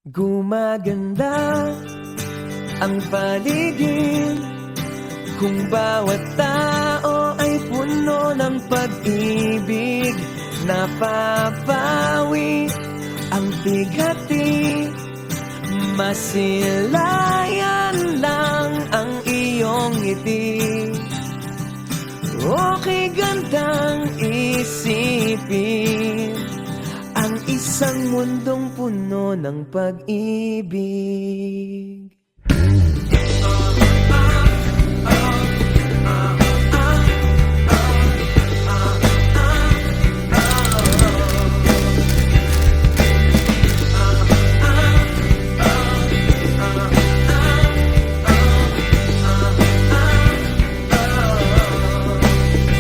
Gumaganda ang paligid kung bawat tao ay puno ng pag-ibig. Napapawi ang bigati, masilayan lang ang iyong ngiti. Okay gandang isipin ang isang mundong puno ng pag-ibig.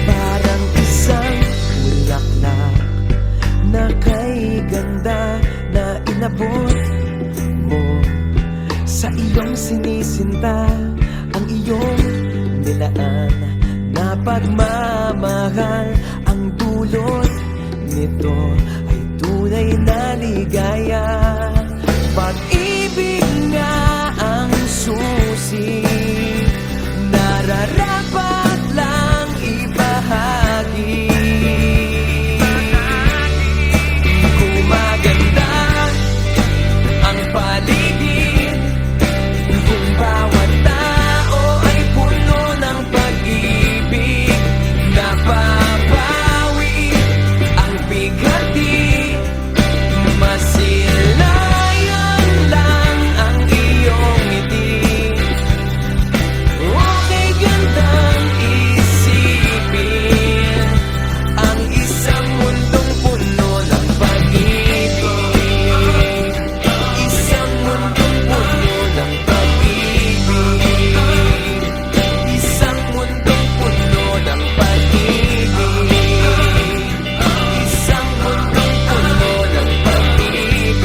Parang isang bulaklak na kay ganda na inabot mo sa iyong sinisinta, ang iyong nilaan na pagmamahal. Ang dulot nito ay tunay na ligaya. Pag-ibig nga ang susi, nararapat lang ibahagi. Gumaganda ang paligid kung bawat tao ay puno ng pag-ibig. Napapawi ang bigati, masilayan lang ang iyong ngiti. Okay gandang isipin ang isang mundong puno ng pag-ibig. Isang mundong puno ng pag-ibig. Isang mundong puno ng pag-ibig. Isang mundong puno ng pag-ibig.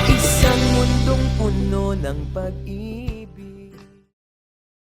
Isang mundong puno ng pag-ibig.